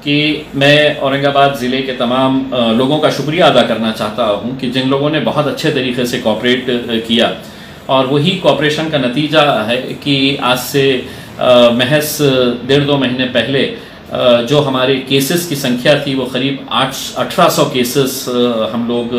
कि मैं औरंगाबाद ज़िले के तमाम लोगों का शुक्रिया अदा करना चाहता हूं कि जिन लोगों ने बहुत अच्छे तरीके से कोऑपरेट किया, और वही कोऑपरेशन का नतीजा है कि आज से महज 1.5-2 महीने पहले जो हमारे केसेस की संख्या थी वो करीब 1800 केसेस हम लोग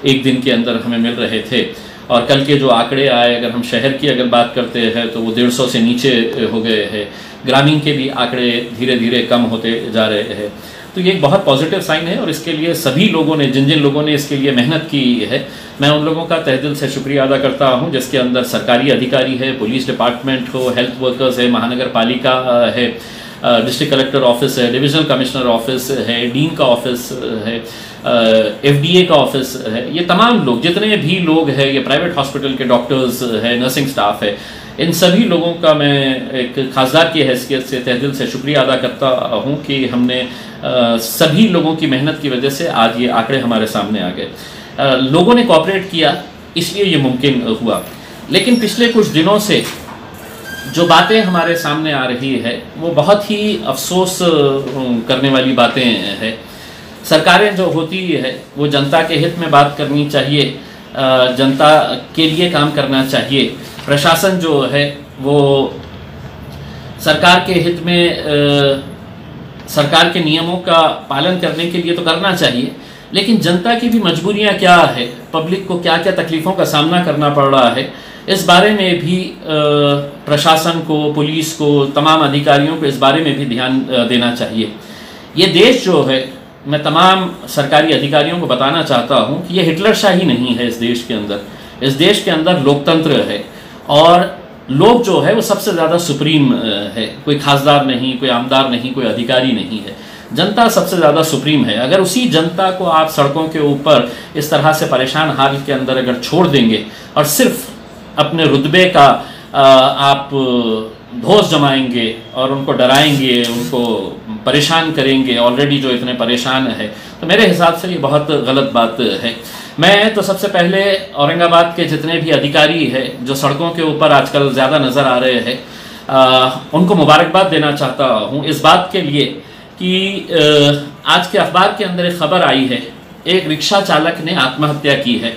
एक दिन के अंदर हमें मिल रहे थे। और कल के जो आंकड़े आए, अगर हम शहर की अगर बात करते हैं तो वो 150 से नीचे हो गए हैं। ग्रामीण के भी आंकड़े धीरे धीरे कम होते जा रहे हैं। तो ये एक बहुत पॉजिटिव साइन है, और इसके लिए सभी लोगों ने, जिन जिन लोगों ने इसके लिए मेहनत की है, मैं उन लोगों का तहे दिल से शुक्रिया अदा करता हूं, जिसके अंदर सरकारी अधिकारी है, पुलिस डिपार्टमेंट हो, हेल्थ वर्कर्स है, महानगर पालिका है, डिस्ट्रिक्ट कलेक्टर ऑफिस है, डिविजनल कमिश्नर ऑफिस है, डीन का ऑफिस है, FDA का ऑफिस है। ये तमाम लोग, जितने भी लोग हैं, ये प्राइवेट हॉस्पिटल के डॉक्टर्स है, नर्सिंग स्टाफ है, इन सभी लोगों का मैं एक खासदार की हैसियत से तहे दिल से शुक्रिया अदा करता हूं कि हमने सभी लोगों की मेहनत की वजह से आज ये आंकड़े हमारे सामने आ गए। लोगों ने कोऑपरेट किया, इसलिए ये मुमकिन हुआ। लेकिन पिछले कुछ दिनों से जो बातें हमारे सामने आ रही है वो बहुत ही अफसोस करने वाली बातें हैं। सरकारें जो होती है वो जनता के हित में बात करनी चाहिए, जनता के लिए काम करना चाहिए। प्रशासन जो है वो सरकार के हित में सरकार के नियमों का पालन करने के लिए तो करना चाहिए, लेकिन जनता की भी मजबूरियां क्या है, पब्लिक को क्या क्या तकलीफ़ों का सामना करना पड़ रहा है, इस बारे में भी प्रशासन को, पुलिस को, तमाम अधिकारियों को इस बारे में भी ध्यान देना चाहिए। ये देश जो है, मैं तमाम सरकारी अधिकारियों को बताना चाहता हूँ कि ये हिटलरशाही नहीं है। इस देश के अंदर लोकतंत्र है, और लोग जो है वो सबसे ज़्यादा सुप्रीम है। कोई खासदार नहीं, कोई आमदार नहीं, कोई अधिकारी नहीं है। जनता सबसे ज़्यादा सुप्रीम है। अगर उसी जनता को आप सड़कों के ऊपर इस तरह से परेशान हाल के अंदर अगर छोड़ देंगे और सिर्फ अपने रुतबे का आप धौंस जमाएंगे और उनको डराएंगे, उनको परेशान करेंगे, ऑलरेडी जो इतने परेशान है, तो मेरे हिसाब से ये बहुत गलत बात है। मैं तो सबसे पहले औरंगाबाद के जितने भी अधिकारी हैं जो सड़कों के ऊपर आजकल ज़्यादा नज़र आ रहे हैं, उनको मुबारकबाद देना चाहता हूँ इस बात के लिए कि आज के अखबार के अंदर एक खबर आई है, एक रिक्शा चालक ने आत्महत्या की है।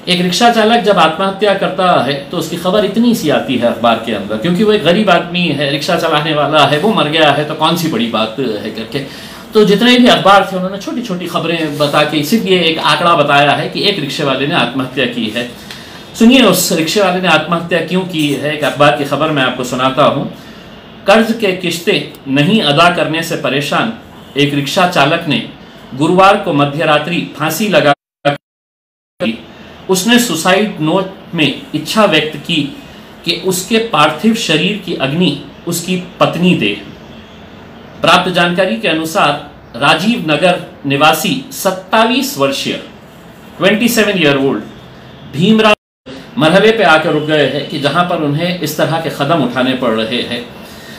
एक रिक्शा चालक जब आत्महत्या करता है तो उसकी खबर इतनी सी आती है अखबार के अंदर, क्योंकि वो एक गरीब आदमी है, रिक्शा चलाने वाला है, वो मर गया है तो कौन सी बड़ी बात है करके। तो जितने भी अखबार थे उन्होंने छोटी छोटी खबरें बता के इसीलिए एक आंकड़ा बताया है कि एक रिक्शे वाले ने आत्महत्या की है। सुनिए उस रिक्शे वाले ने आत्महत्या क्यों की है। एक अखबार की खबर मैं आपको सुनाता हूँ। कर्ज के किश्तें नहीं अदा करने से परेशान एक रिक्शा चालक ने गुरुवार को मध्यरात्रि फांसी लगा, उसने सुसाइड नोट में इच्छा व्यक्त की कि उसके पार्थिव शरीर की अग्नि उसकी पत्नी दे। प्राप्त जानकारी के अनुसार राजीव नगर निवासी 27 वर्षीय 27 ईयर ओल्ड भीमराव मरहले पे आकर रुक गए हैं कि जहां पर उन्हें इस तरह के कदम उठाने पड़ रहे हैं।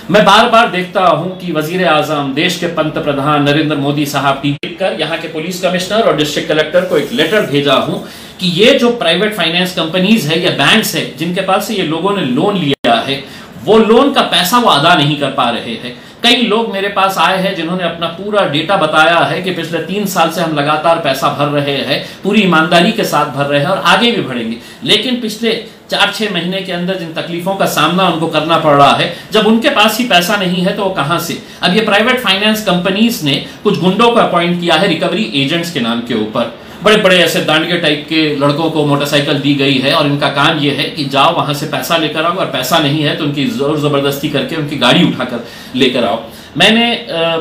मैं बार बार देखता हूं कि वजीर आजम, देश के पंत प्रधान नरेंद्र मोदी साहब टीवी कर यहाँ के पुलिस कमिश्नर और डिस्ट्रिक्ट कलेक्टर को एक लेटर भेजा हूं कि ये जो प्राइवेट फाइनेंस कंपनीज है या बैंक्स है जिनके पास से ये लोगों ने लोन लिया है, वो लोन का पैसा वो अदा नहीं कर पा रहे हैं। कई लोग मेरे पास आए हैं जिन्होंने अपना पूरा डेटा बताया है कि पिछले 3 साल से हम लगातार पैसा भर रहे हैं, पूरी ईमानदारी के साथ भर रहे हैं और आगे भी भरेंगे, लेकिन पिछले 4-6 महीने के अंदर जिन तकलीफों का सामना उनको करना पड़ रहा है, जब उनके पास ही पैसा नहीं है तो वो कहां से। अब ये प्राइवेट फाइनेंस कंपनीज ने कुछ गुंडों को अपॉइंट किया है रिकवरी एजेंट्स के नाम के ऊपर। बड़े बड़े ऐसे दांडगे टाइप के लड़कों को मोटरसाइकिल दी गई है और इनका काम ये है कि जाओ वहां से पैसा लेकर आओ, और पैसा नहीं है तो उनकी जोर जबरदस्ती करके उनकी गाड़ी उठाकर लेकर आओ। मैंने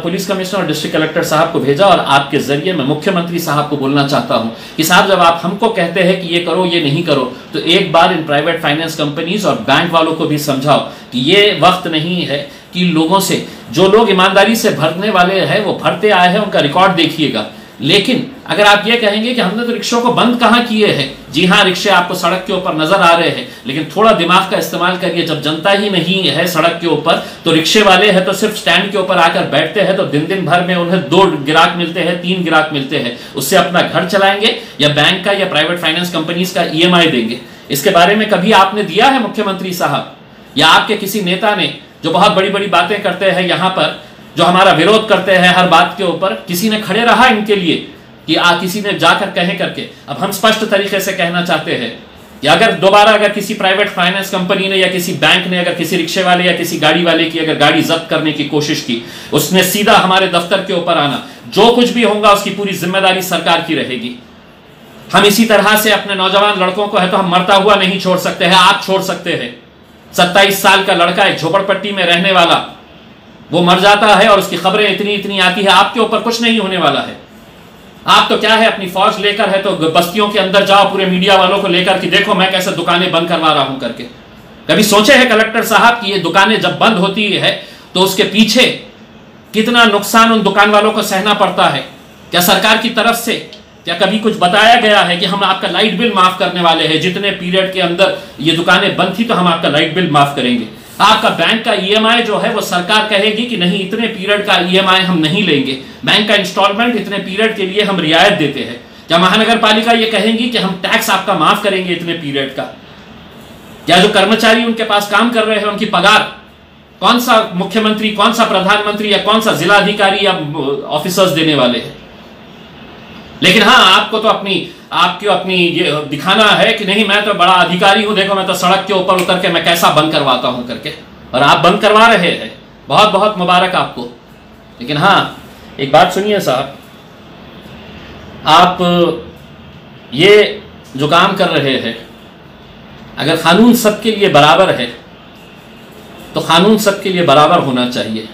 पुलिस कमिश्नर और डिस्ट्रिक्ट कलेक्टर साहब को भेजा और आपके जरिए मैं मुख्यमंत्री साहब को बोलना चाहता हूं कि साहब जब आप हमको कहते हैं कि ये करो ये नहीं करो, तो एक बार इन प्राइवेट फाइनेंस कंपनीज और बैंक वालों को भी समझाओ कि ये वक्त नहीं है कि लोगों से, जो लोग ईमानदारी से भरने वाले हैं वो भरते आए हैं, उनका रिकॉर्ड देखिएगा। लेकिन अगर आप ये कहेंगे कि हमने तो रिक्शों को बंद कहाँ किए हैं, जी हाँ रिक्शे आपको सड़क के ऊपर नजर आ रहे हैं, लेकिन थोड़ा दिमाग का इस्तेमाल करिए। जब जनता ही नहीं है सड़क के ऊपर तो रिक्शे वाले हैं तो सिर्फ स्टैंड के ऊपर आकर बैठते हैं, तो दिन भर में उन्हें 2 गिराक मिलते हैं, 3 गिराक मिलते हैं, उससे अपना घर चलाएंगे या बैंक का या प्राइवेट फाइनेंस कंपनीज का EMI देंगे। इसके बारे में कभी आपने दिया है मुख्यमंत्री साहब या आपके किसी नेता ने, जो बहुत बड़ी बड़ी बातें करते हैं यहाँ पर, जो हमारा विरोध करते हैं हर बात के ऊपर, किसी ने खड़े रहा इनके लिए कि किसी ने जाकर कहे करके। अब हम स्पष्ट तरीके से कहना चाहते हैं कि अगर दोबारा अगर किसी प्राइवेट फाइनेंस कंपनी ने या किसी बैंक ने अगर किसी रिक्शे वाले या किसी गाड़ी वाले की अगर गाड़ी जब्त करने की कोशिश की, उसने सीधा हमारे दफ्तर के ऊपर आना, जो कुछ भी होगा उसकी पूरी जिम्मेदारी सरकार की रहेगी। हम इसी तरह से अपने नौजवान लड़कों को है तो हम मरता हुआ नहीं छोड़ सकते हैं, आप छोड़ सकते हैं। 27 साल का लड़का एक झोपड़पट्टी में रहने वाला, वो मर जाता है और उसकी खबरें इतनी इतनी आती है, आपके ऊपर कुछ नहीं होने वाला है। आप तो क्या है, अपनी फौज लेकर है तो बस्तियों के अंदर जाओ पूरे मीडिया वालों को लेकर कि देखो मैं कैसे दुकानें बंद करवा रहा हूं करके। कभी सोचे हैं कलेक्टर साहब कि ये दुकानें जब बंद होती है तो उसके पीछे कितना नुकसान उन दुकान वालों को सहना पड़ता है? क्या सरकार की तरफ से क्या कभी कुछ बताया गया है कि हम आपका लाइट बिल माफ करने वाले हैं, जितने पीरियड के अंदर ये दुकानें बंद थी तो हम आपका लाइट बिल माफ करेंगे? आपका बैंक का ईएमआई जो है वो सरकार कहेगी कि नहीं इतने पीरियड का ईएमआई हम नहीं लेंगे, बैंक का इंस्टॉलमेंट इतने पीरियड के लिए हम रियायत देते हैं। क्या महानगर पालिका ये कहेंगी कि हम टैक्स आपका माफ करेंगे इतने पीरियड का? क्या जो कर्मचारी उनके पास काम कर रहे हैं उनकी पगार कौन सा मुख्यमंत्री, कौन सा प्रधानमंत्री या कौन सा जिलाधिकारी या ऑफिसर्स देने वाले हैं? लेकिन हाँ, आपको तो अपनी ये दिखाना है कि नहीं मैं तो बड़ा अधिकारी हूं, देखो मैं तो सड़क के ऊपर उतर के मैं कैसा बंद करवाता हूं करके, और आप बंद करवा रहे हैं। बहुत बहुत मुबारक आपको। लेकिन हाँ, एक बात सुनिए साहब, आप ये जो काम कर रहे हैं, अगर कानून सबके लिए बराबर है तो कानून सबके लिए बराबर होना चाहिए।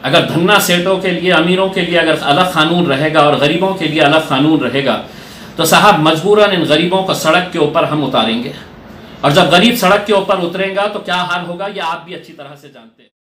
अगर धन्ना सेठों के लिए, अमीरों के लिए अगर अलग कानून रहेगा और गरीबों के लिए अलग कानून रहेगा तो साहब मजबूरन इन गरीबों को सड़क के ऊपर हम उतारेंगे, और जब गरीब सड़क के ऊपर उतरेगा तो क्या हाल होगा ये आप भी अच्छी तरह से जानते हैं।